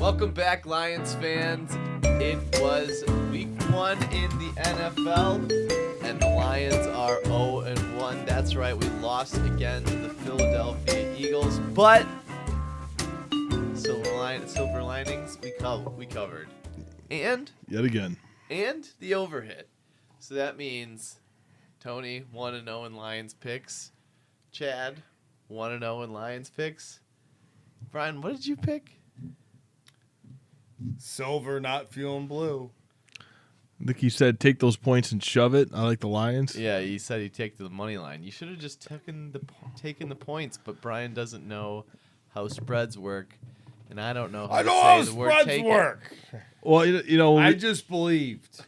Welcome back, Lions fans. It was week 1 in the NFL, and the Lions are 0-1. That's right, we lost again to the Philadelphia Eagles, but silver linings, we covered. And yet again. And the overhit. So that means Tony 1-0 in Lions picks. Chad 1-0 in Lions picks. Brian, what did you pick? Silver, not feeling blue. I think he said take those points and shove it. I like the Lions. Yeah, he said he'd take the money line. You should have just taken the points, but Brian doesn't know how spreads work, and I don't know how I to know say how the word spreads take work. Well, you know, I just believed.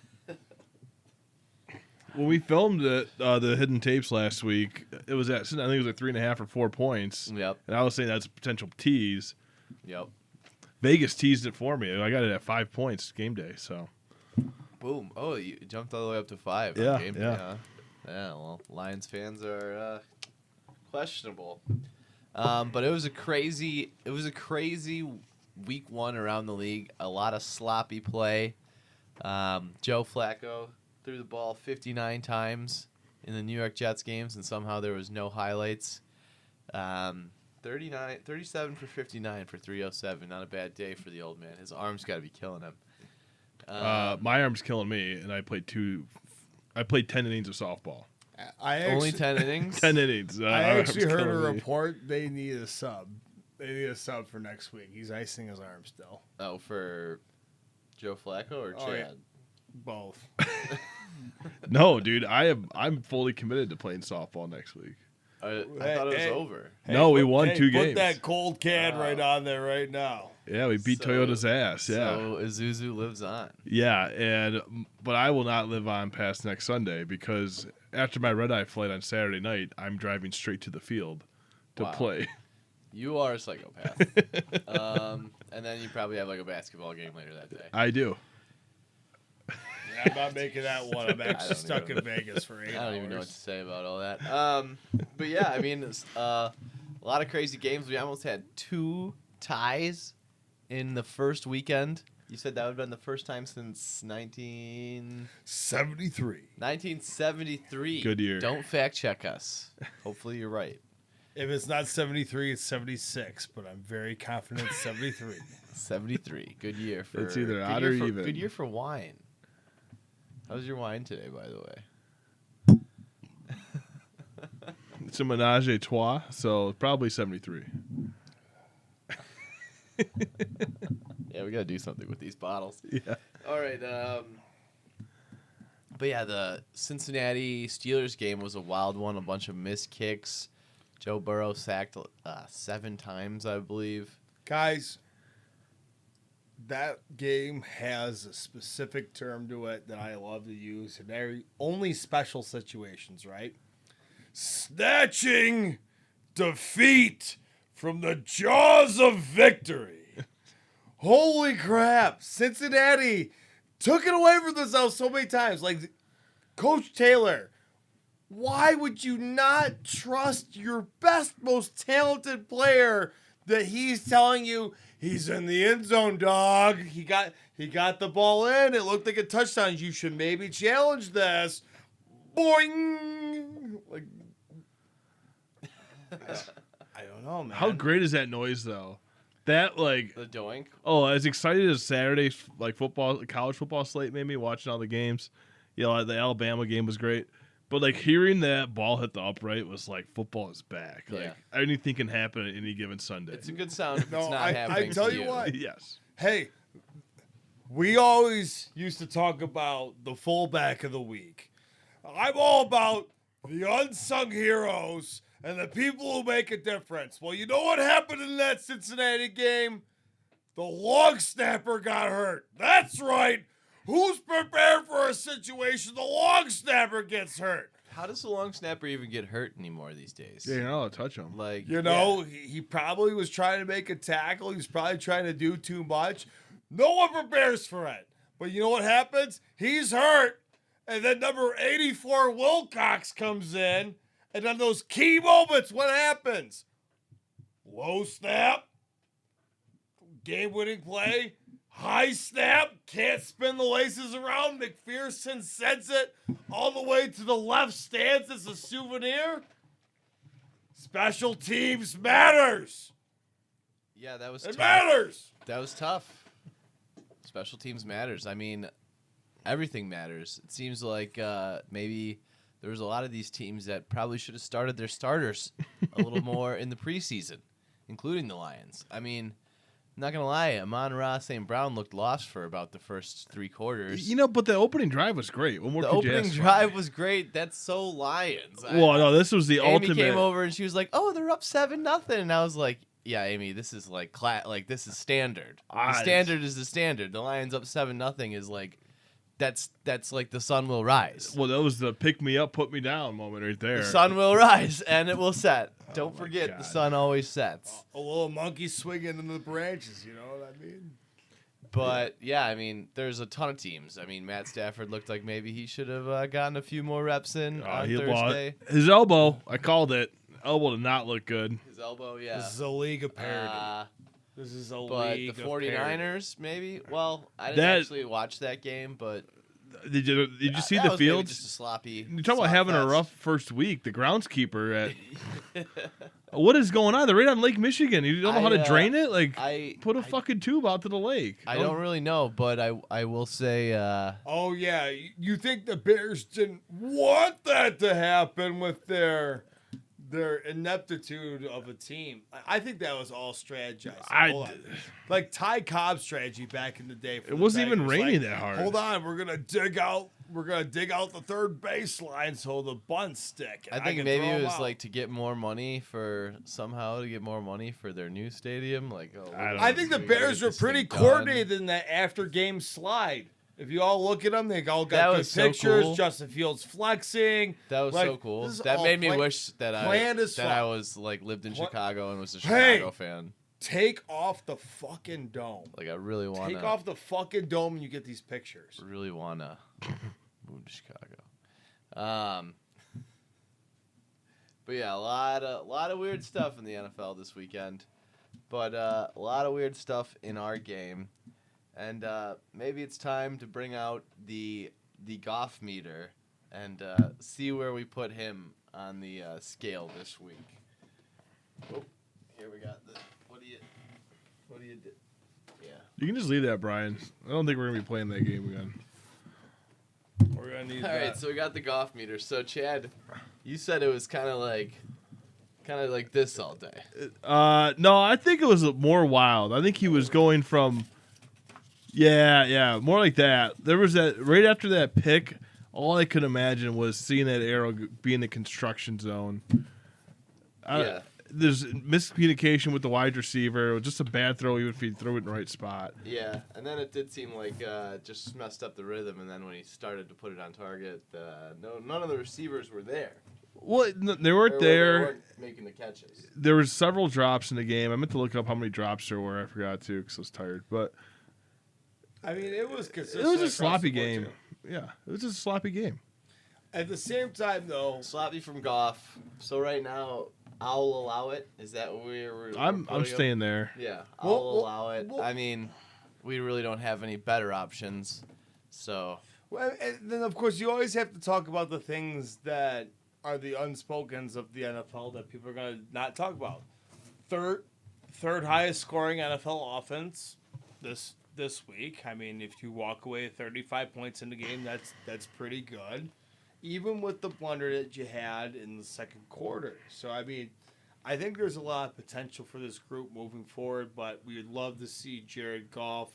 when we filmed it, the hidden tapes last week, it was at, I think it was like 3.5 or 4 points. Yep. And I was saying that's a potential tease. Yep. Vegas teased it for me. I got it at 5 points game day. So. Boom. Oh, you jumped all the way up to 5. Yeah, on game day, yeah. huh? Yeah, well, Lions fans are questionable. But it was a crazy week 1 around the league. A lot of sloppy play. Joe Flacco threw the ball 59 times in the New York Jets games, and somehow there was no highlights. 37 for 59 for 307. Not a bad day for the old man. His arm's got to be killing him. My arm's killing me, and I played 10 innings of softball. Only 10 innings? 10 innings. I actually heard a killing me. report they need a sub. They need a sub for next week. He's icing his arm still. Oh, for Joe Flacco or Chad? Oh, yeah. Both. No, dude, I'm fully committed to playing softball next week. I thought it was over. No, we won 2 games. Put that cold can right on there right now. Yeah, we beat Toyota's ass. Yeah. So Isuzu lives on. Yeah, but I will not live on past next Sunday because after my red-eye flight on Saturday night, I'm driving straight to the field to play. You are a psychopath. And then you probably have like a basketball game later that day. I do. Yeah, I'm not making that one. I'm actually stuck in Vegas for 8 hours. I don't even know what to say about all that. But yeah, I mean, it's, a lot of crazy games. We almost had 2 ties in the first weekend. You said that would have been the first time since 1973. Good year. Don't fact check us. Hopefully you're right. If it's not 73, it's 76, but I'm very confident it's 73. 73. Good year for. It's either good odd year or for- even. Good year for wine. How's your wine today, by the way? It's a menage a trois, so probably 73. Yeah, we gotta do something with these bottles. Yeah. All right. But yeah, the Cincinnati Steelers game was a wild one. A bunch of missed kicks. Joe Burrow sacked 7 times, I believe. Guys, that game has a specific term to it that I love to use in only special situations, right? Snatching defeat from the jaws of victory. Holy crap. Cincinnati took it away from themselves so many times. Like, Coach Taylor, why would you not trust your best, most talented player that he's telling you he's in the end zone, dog? He got the ball in. It looked like a touchdown. You should maybe challenge this. Boing. Like, I don't know, man. How great is that noise, though? That, like... The doink. Oh, as excited as Saturday's college football slate made me watching all the games. You know, the Alabama game was great. But, like, hearing that ball hit the upright was like, football is back. Like, Yeah. anything can happen at any given Sunday. It's a good sound if No, it's not I happening tell to you what. Yes. Hey, we always used to talk about the fullback of the week. I'm all about the unsung heroes and the people who make a difference. Well, you know what happened in that Cincinnati game? The long snapper got hurt. That's right. Who's prepared for a situation the long snapper gets hurt? How does the long snapper even get hurt anymore these days? Yeah, you're not allowed to touch them. Like, You know, he probably was trying to make a tackle. He was probably trying to do too much. No one prepares for it. But you know what happens? He's hurt. And then number 84, Wilcox, comes in. And on those key moments, what happens? Low snap. Game-winning play. High snap. Can't spin the laces around. McPherson sends it all the way to the left stands as a souvenir. Special teams matters. Yeah, that was It tough. matters. That was tough. Special teams matters. I mean, everything matters. It seems like maybe there was a lot of these teams that probably should have started their starters a little more in the preseason, including the Lions. I mean, I'm not going to lie, Amon-Ra St. Brown looked lost for about the first 3 quarters. You know, but the opening drive was great. What more The could you opening ask for? drive was great. That's so Lions. Well, no, this was the Amy ultimate. came over and she was like, "Oh, they're up 7-0," and I was like, "Yeah, Amy, this is like this is standard. The standard is the standard. The Lions up 7-0 is like that's like the sun will rise. Well, that was the pick me up, put me down moment right there. The sun will rise and it will set. Don't forget, God. the sun always sets. A little monkey swinging in the branches, you know what I mean? But yeah, I mean, there's a ton of teams. I mean, Matt Stafford looked like maybe he should have gotten a few more reps in on Thursday. His elbow, I called it. Elbow did not look good. His elbow, yeah. This is a league of parody. This is a But league the of parody. 49ers, maybe. Well, I didn't actually watch that game, but Did you see that the was maybe field? just a sloppy. You talk about having a rough first week. The groundskeeper at. What is going on? They're right on Lake Michigan. You don't know how to drain it? Like, put a fucking tube out to the lake. I don't really know, but I will say. Oh yeah, you think the Bears didn't want that to happen with their ineptitude of a team? I think that was all strategized. Like Ty Cobb's strategy back in the day. It wasn't even raining that hard. Hold on, we're gonna dig out the third baseline so the bunts stick. I think maybe it was like to get more money for their new stadium. Like, I think the Bears were pretty coordinated in that after game slide. If you all look at them, they all got good pictures. Cool. Justin Fields flexing. That was so cool. That made me wish that I was like lived in Chicago and was a Chicago fan. Take off the fucking dome. Like I really want to take off the fucking dome and you get these pictures. Really want to move to Chicago. But yeah, a lot of weird stuff in the NFL this weekend. But a lot of weird stuff in our game. And maybe it's time to bring out the Goff meter and see where we put him on the scale this week. Oh, here we got the. What do you do? Yeah. You can just leave that, Brian. I don't think we're gonna be playing that game again. We're gonna need All right, so we got the Goff meter. So Chad, you said it was kind of like this all day. No, I think it was more wild. I think he was going from. Yeah, more like that. There was that right after that pick. All I could imagine was seeing that arrow be in the construction zone. Yeah. There's miscommunication with the wide receiver. It was just a bad throw, even if he threw it in the right spot. Yeah, and then it did seem like just messed up the rhythm. And then when he started to put it on target, none of the receivers were there. Well, they weren't there. They weren't making the catches. There was several drops in the game. I meant to look up how many drops there were. I forgot to because I was tired, but. I mean, it was consistent. It was a sloppy game. Yeah, it was just a sloppy game. At the same time, though, sloppy from Goff. So right now, I'll allow it. Is that what we're I'm staying there. Yeah, I'll allow it. I mean, we really don't have any better options. So. Well, and then of course you always have to talk about the things that are the unspokens of the NFL that people are going to not talk about. Third highest scoring NFL offense this week. I mean, if you walk away 35 points in the game, that's pretty good, even with the blunder that you had in the second quarter. So, I mean, I think there's a lot of potential for this group moving forward, but we would love to see Jared Goff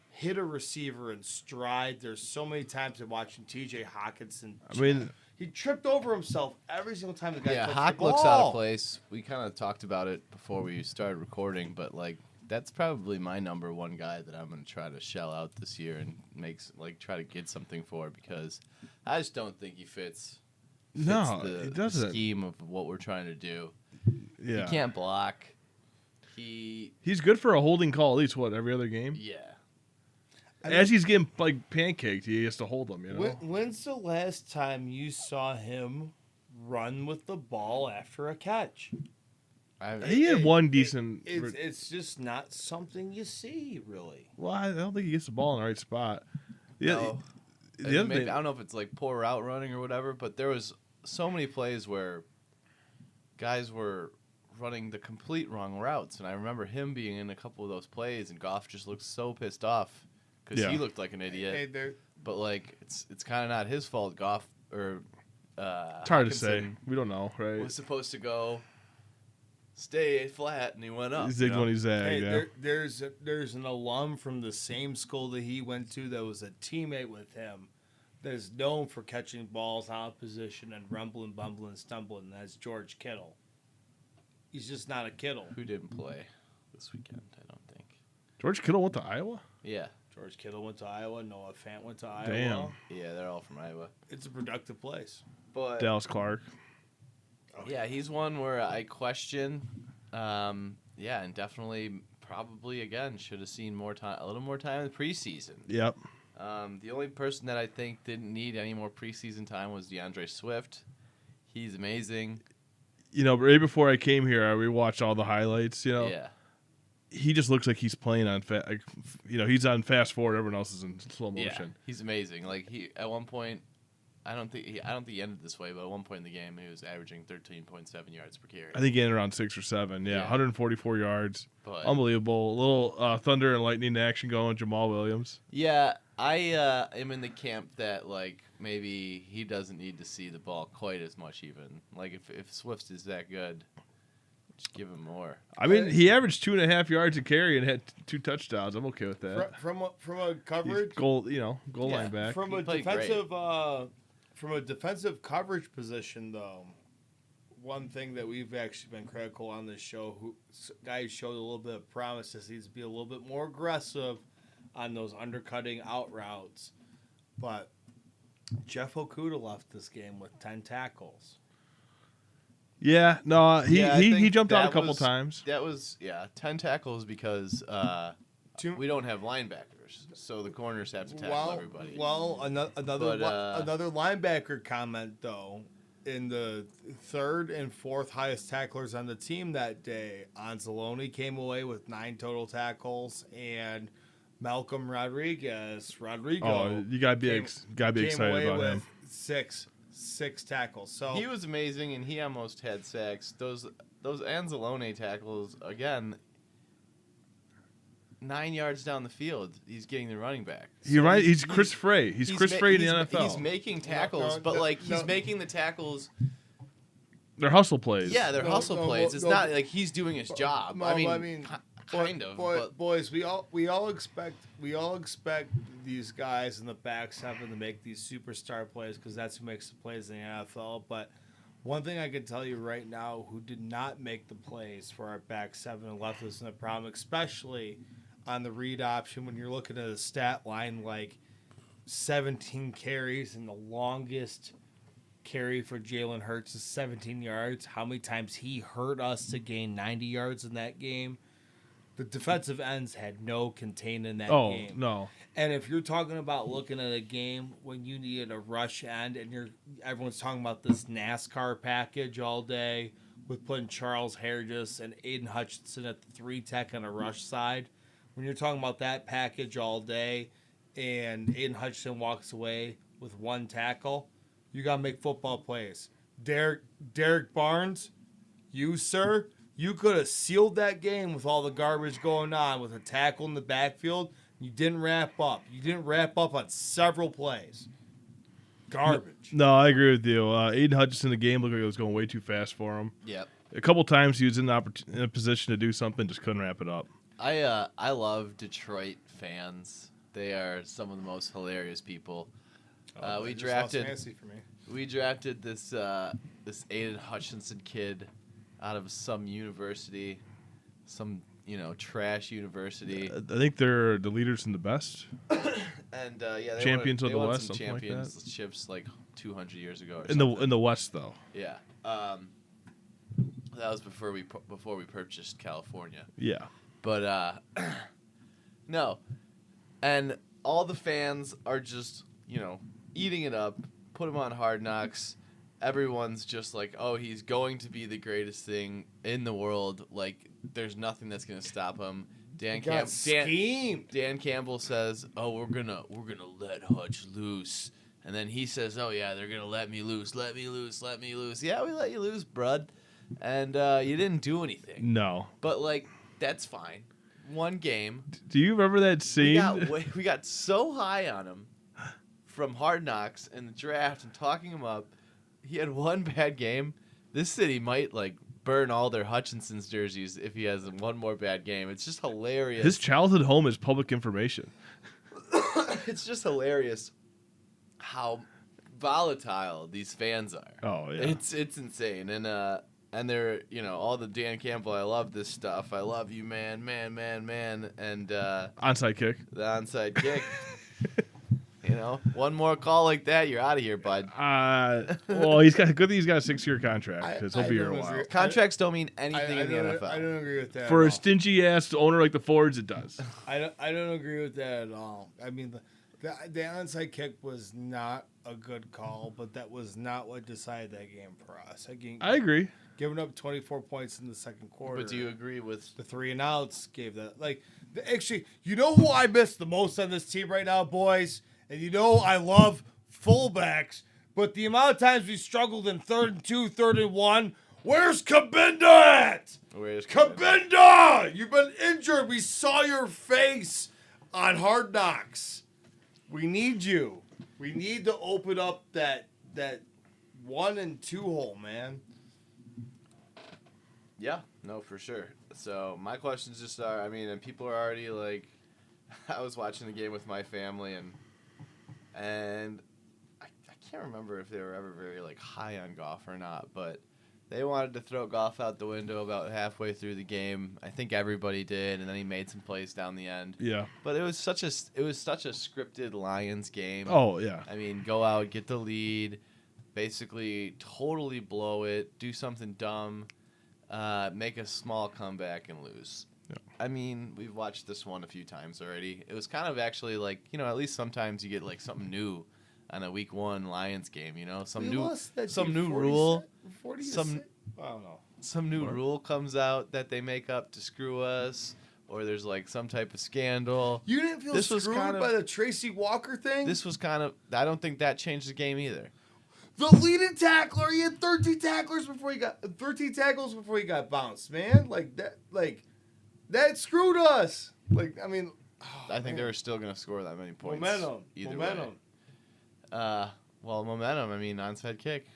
hit a receiver in stride. There's so many times I'm watching T.J. Hawkinson. I mean, he tripped over himself every single time the guy touched Hawk the ball. looks out of place. We kind of talked about it before we started recording, but like, that's probably my number one guy that I'm going to try to shell out this year and try to get something for because I just don't think he fits the scheme of what we're trying to do. Yeah. He can't block. He's good for a holding call at least every other game. Yeah. As he's getting pancaked, he has to hold them. You know. When's the last time you saw him run with the ball after a catch? He had one decent. It's just not something you see, really. Well, I don't think he gets the ball in the right spot. Yeah. No. The other Maybe, thing, I don't know if it's like poor route running or whatever, but there was so many plays where guys were running the complete wrong routes, and I remember him being in a couple of those plays, and Goff just looked so pissed off because he looked like an idiot. But like, it's kind of not his fault. Goff or it's hard to say. We don't know, right? Was supposed to go stay flat, and he went up. He zigged when he zagged. Hey, there's an alum from the same school that he went to that was a teammate with him that is known for catching balls out of position and rumbling, bumbling, stumbling. And that's George Kittle. He's just not a Kittle. Who didn't play this weekend? I don't think. George Kittle went to Iowa? Yeah. George Kittle went to Iowa. Noah Fant went to Iowa. Damn. Yeah, they're all from Iowa. It's a productive place. But Dallas Clark. yeah, he's one where I question. Yeah, and definitely, probably again, should have seen a little more time in the preseason. Yep. The only person that I think didn't need any more preseason time was DeAndre Swift. He's amazing. You know, right before I came here, I rewatched all the highlights. You know, Yeah. he just looks like he's playing on he's on fast forward. Everyone else is in slow motion. Yeah, he's amazing. Like he at one point, I don't think he ended this way, but at one point in the game, he was averaging 13.7 yards per carry. I think he ended around 6 or 7. Yeah, Yeah. 144 yards. But, Unbelievable. A little thunder and lightning action going. Jamal Williams. yeah, I am in the camp that like maybe he doesn't need to see the ball quite as much. Even like if Swift is that good, just give him more. I mean, he averaged 2.5 yards a carry and had 2 touchdowns. I'm okay with that. From a coverage He's goal line back. From He a played defensive coverage position, though, one thing that we've actually been critical on this show, guys showed a little bit of promise, is needs to be a little bit more aggressive on those undercutting out routes. But Jeff Okudah left this game with 10 tackles. Yeah, no, Yeah, I he think jumped out a that couple was- times. That was 10 tackles because we don't have linebackers, so the corners have to tackle everybody. Another linebacker comment, though, in the third and fourth highest tacklers on the team that day, Anzalone came away with 9 total tackles, and Malcolm Rodrigo Oh, you gotta be came excited away about with him. six tackles. So He was amazing, and he almost had sacks. Those Anzalone tackles, again, 9 yards down the field, he's getting the running back. He's Chris Frey. He's Chris Frey in the NFL. He's making tackles, he's making the tackles. They're hustle plays. Yeah, they're hustle plays. It's not like he's doing his job. No, I mean, kind of. But boys, we all expect these guys in the back seven to make these superstar plays because that's who makes the plays in the NFL. But one thing I can tell you right now, who did not make the plays for our back seven and left us in a problem, especially on the read option when you're looking at a stat line like 17 carries and the longest carry for Jalen Hurts is 17 yards. How many times he hurt us to gain 90 yards in that game? The defensive ends had no contain in that game. Oh, no. And if you're talking about looking at a game when you needed a rush end and everyone's talking about this NASCAR package all day with putting Charles Harris and Aiden Hutchinson at the 3-tech on a rush side, when you're talking about that package all day and Aiden Hutchinson walks away with 1 tackle, you got to make football plays. Derek Barnes, you, sir, you could have sealed that game with all the garbage going on with a tackle in the backfield. You didn't wrap up. You didn't wrap up on several plays. Garbage. No, I agree with you. Aiden Hutchinson, the game looked like it was going way too fast for him. Yep. A couple times he was in a position to do something, just couldn't wrap it up. I love Detroit fans. They are some of the most hilarious people. We drafted this Aiden Hutchinson kid out of some university, some trash university. I think they're the leaders in the best. And they champions won, of the won West, some something like that. championships like 200 years ago. Or In the West, though. yeah, that was before we purchased California. Yeah. But no, and all the fans are just eating it up. Put him on Hard Knocks. everyone's just like, oh, he's going to be the greatest thing in the world. Like, there's nothing that's gonna stop him. Dan Campbell says, oh, we're gonna let Hutch loose, and then he says, oh yeah, they're gonna let me loose. Yeah, we let you loose, brud, and you didn't do anything. No, but like that's fine. One game. Do you remember that scene? We got so high on him from Hard Knocks and the draft and talking him up. He had one bad game. This city might like burn all their Hutchinson's jerseys if he has one more bad game. It's just hilarious. His childhood home is public information. It's just hilarious how volatile these fans are. Oh yeah, it's insane. And they're, all the Dan Campbell, I love this stuff. I love you, man. And onside kick. The onside kick. One more call like that, you're out of here, bud. Well, he's got good thing he's got a 6-year contract because he'll be here a while. Contracts don't mean anything in the NFL. I don't agree with that. For a stingy ass owner like the Fords, it does. I don't agree with that at all. I mean, the onside kick was not a good call, but that was not what decided that game for us. I agree. Giving up 24 points in the second quarter. But do you agree with the 3 and outs? Gave that actually, you know who I miss the most on this team right now, boys? And I love fullbacks, but the amount of times we struggled in 3rd and 2, 3rd and 1, where's Kabinda at? Where's Kabinda? You've been injured. We saw your face on Hard Knocks. We need you. We need to open up that 1 and 2 hole, man. Yeah, no, for sure. So my questions just are, and people are already like, I was watching the game with my family and I can't remember if they were ever very like high on Goff or not, but they wanted to throw Goff out the window about halfway through the game. I think everybody did, and then he made some plays down the end. Yeah. But it was such a scripted Lions game. Oh yeah. Go out, get the lead, basically totally blow it, do something dumb, make a small comeback and lose. Yeah. We've watched this one a few times already. It was kind of actually like, at least sometimes you get like something new on a week 1 Lions game, some new rule. I don't know. Some new rule comes out that they make up to screw us, or there's like some type of scandal. You didn't feel screwed by the Tracy Walker thing? This was I don't think that changed the game either. The leading tackler, he had 13 tackles before he got bounced, man. That screwed us. I think they were still going to score that many points. Momentum. Well, momentum. Onside kick.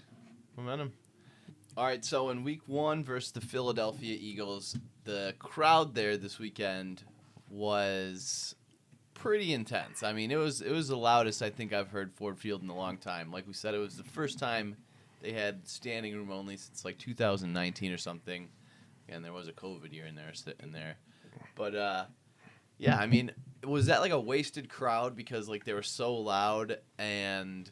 Momentum. All right, so in week 1 versus the Philadelphia Eagles, the crowd there this weekend was pretty intense. It was the loudest I think I've heard Ford Field in a long time. Like we said, it was the first time they had standing room only since like 2019 or something. And there was a COVID year in there. But, was that like a wasted crowd because like they were so loud and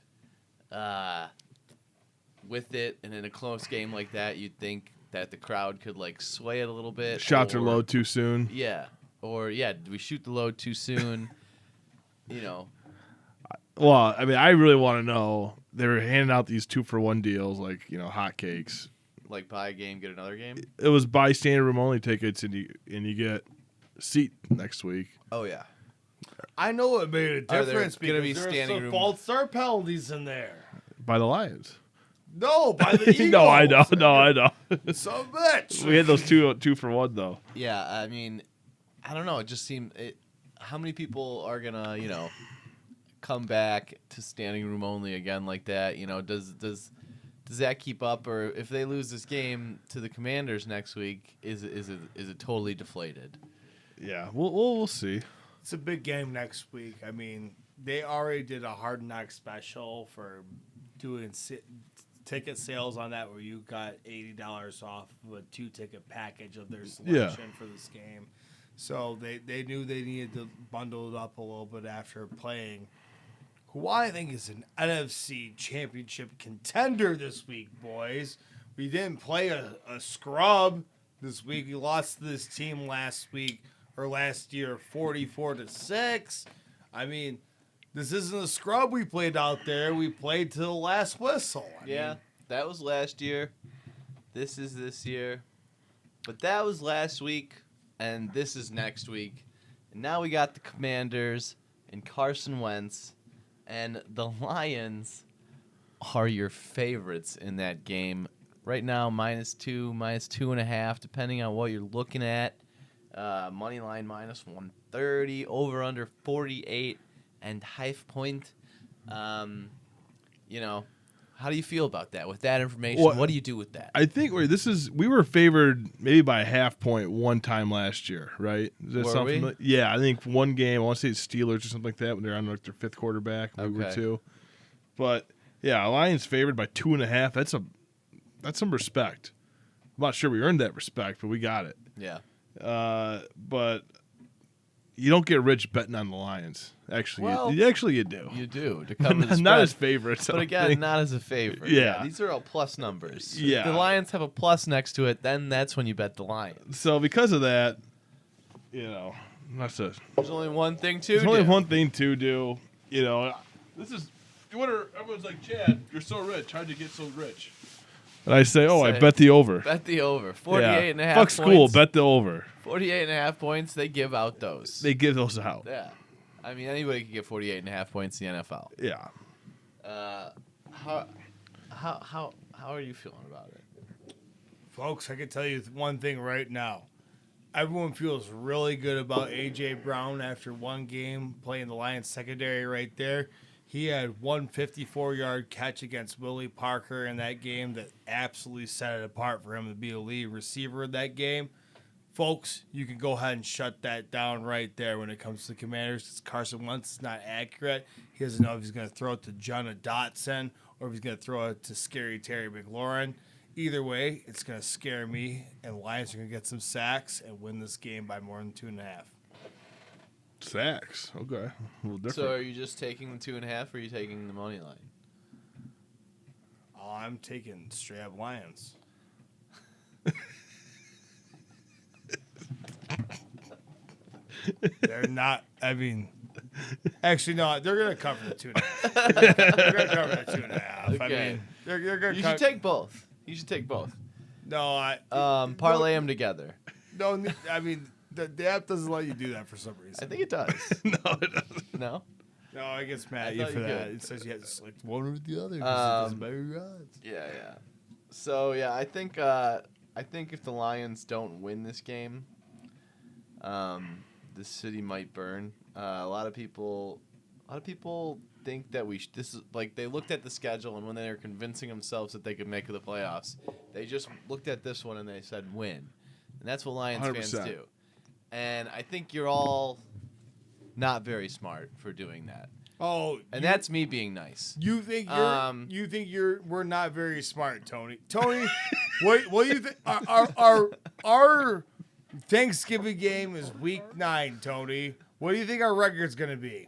with it and in a close game like that, you'd think that the crowd could like sway it a little bit. Shots are low too soon. Yeah. Or, did we shoot the load too soon? Well, I really want to know. They were handing out these 2-for-1 deals like, hotcakes. Like buy a game, get another game? It was buy standing room only tickets and you get a seat next week. Oh, yeah. I know it made a difference because there some false start penalties in there. By the Lions. No, by the Eagles. No, I know. So much. We had those 2-for-1 though. Yeah, I don't know. It just seemed how many people are gonna, come back to standing room only again like that? Does that keep up, or if they lose this game to the Commanders next week, is it totally deflated? Yeah, we'll see. It's a big game next week. They already did a Hard Knock special for doing ticket sales on that, where you got $80 off of a 2-ticket package of their selection for this game. So they knew they needed to bundle it up a little bit after playing who I think is an NFC championship contender this week, boys. We didn't play a scrub this week. We lost to this team last year 44-6. I This isn't a scrub we played out there. We played to the last whistle. Yeah. That was last year. This is this year. But that was last week, and this is next week. And now we got the Commanders and Carson Wentz, and the Lions are your favorites in that game. Right now, -2, -2.5, depending on what you're looking at. Money line -130, over under 48.5 point. How do you feel about that? With that information, Well, what do you do with that? I think we were favored maybe by a half point one time last year, right? Is that Were something? we? Yeah, I think one game. I want to say it's Steelers or something like that when they're on like their fifth quarterback. We were Okay. too, but yeah, Lions favored by 2.5. That's some respect. I'm not sure we earned that respect, but we got it. Yeah. But you don't get rich betting on the Lions. Actually, Well, you do. You do to cover the Not spread. as favorites, I But don't again, think. not as a favorite. Yeah. These are all plus numbers. Yeah. If the Lions have a plus next to it, then that's when you bet the Lions. So because of that, that's a. There's only one thing to There's do. only one thing to do. This is. Everyone's like, Chad, you're so rich. How'd you get so rich? And I say, I Say- bet the over. Bet the over. 48.5 Fuck points. school. Bet the over. 48.5 points. They give out those. They give those out. Yeah. I mean, anybody can get 48.5 points in the NFL. Yeah. How are you feeling about it? Folks, I can tell you one thing right now. Everyone feels really good about A.J. Brown after one game playing the Lions secondary right there. He had one 54-yard catch against Willie Parker in that game that absolutely set it apart for him to be a lead receiver in that game. Folks, you can go ahead and shut that down right there when it comes to the Commanders. Because Carson Wentz is not accurate. He doesn't know if he's going to throw it to Jonah Dotson or if he's going to throw it to Scary Terry McLaurin. Either way, it's going to scare me, and Lions are going to get some sacks and win this game by more than 2.5. Sacks. Okay. A little different. So are you just taking the 2.5 or are you taking the money line? Oh, I'm taking straight up Lions. They're not. I mean, actually, no. They're going to cover the 2.5. They're going to cover the 2.5. I Okay. mean, they're going to. You should take both. You should take both. No, Parlay them together. No, I mean, the app doesn't let you do that for some reason. I think it does. no, it doesn't. No? No, I get mad I at you thought for you that. could. It says you have to select one or the other. 'Cause it doesn't matter your odds. Yeah. So, yeah, I think if the Lions don't win this game, the city might burn. A lot of people think that this is like they looked at the schedule, and when they were convincing themselves that they could make the playoffs, they just looked at this one and they said win, and that's what Lions fans 100%. do. And I think you're all not very smart for doing that, Oh, and that's me being nice. you think we're not very smart, Tony. Tony, what do you think? Our Thanksgiving game is week 9, Tony. What do you think our record's gonna be?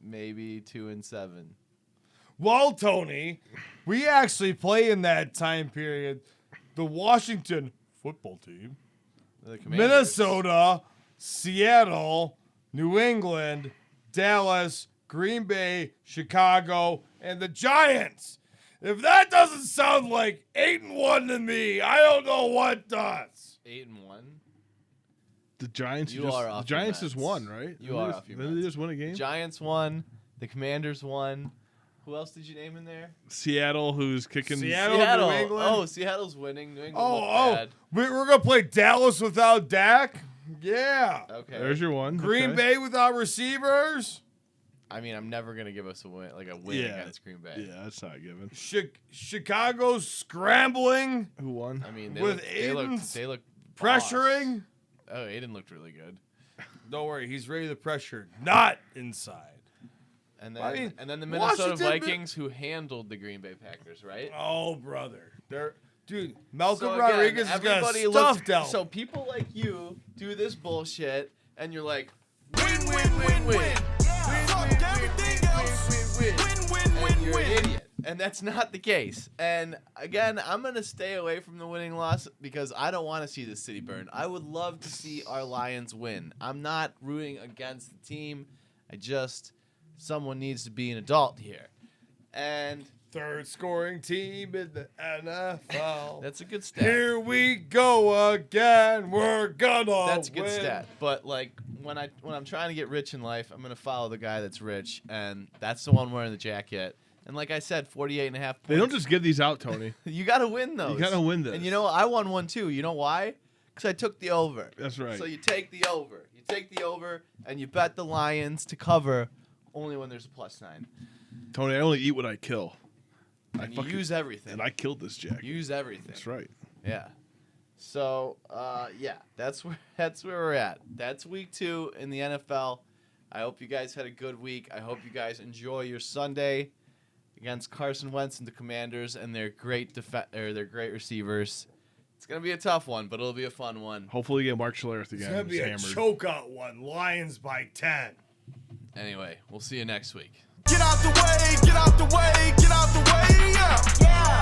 Maybe 2-7. Well, Tony, we actually play in that time period. The Washington football team, The Commanders. Minnesota, Seattle, New England, Dallas, Green Bay, Chicago, and the Giants. If that doesn't sound like 8-1 to me, I don't know what does. 8-1. The Giants. You are off The your Giants just meds. won, right? You are off your Didn't they meds. just win a game? Giants won. The Commanders won. Who else did you name in there? Seattle, who's kicking. Seattle. New England. Oh, Seattle's winning. New England looked Oh, bad. we're going to play Dallas without Dak? Yeah. Okay. There's your one. Green Okay. Bay without receivers? I mean, I'm never gonna give us a win Yeah. against Green Bay. Yeah, that's not given. Chicago scrambling, Who won? I mean, With they Aiden's look pressuring. Oh, Aiden looked really good. Don't worry, he's ready to pressure. Not inside. And then, I mean, and then the Minnesota Washington- Vikings, who handled the Green Bay Packers, right? Oh, brother. Malcolm So again, Rodriguez is going to everybody stuff looks- down. So people like you do this bullshit, and you're like, win, win, win, win. And you're an idiot. And that's not the case. And again, I'm going to stay away from the winning loss because I don't want to see the city burn. I would love to see our Lions win. I'm not rooting against the team. Someone needs to be an adult here. And Third scoring team in the NFL. that's a good stat. Here we go again. We're gonna That's a good win. stat. But like when I'm trying to get rich in life, I'm gonna follow the guy that's rich, and that's the one wearing the jacket. And like I said, 48.5 points. They don't just give these out, Tony. You gotta win those. You gotta win this. And you know I won one too. You know why? Because I took the over. That's right. So you take the over. You take the over, and you bet the Lions to cover only when there's a +9. Tony, I only eat what I kill. And you use everything. And I killed this jacket. Use everything. That's right. Yeah. So, yeah, that's where we're at. That's week 2 in the NFL. I hope you guys had a good week. I hope you guys enjoy your Sunday against Carson Wentz and the Commanders and their great their great receivers. It's gonna be a tough one, but it'll be a fun one. Hopefully, you get Mark Schlereth again. It's gonna be a hammered. chokeout one. Lions by 10. Anyway, we'll see you next week. Get out the way, get out the way, get out the way, yeah.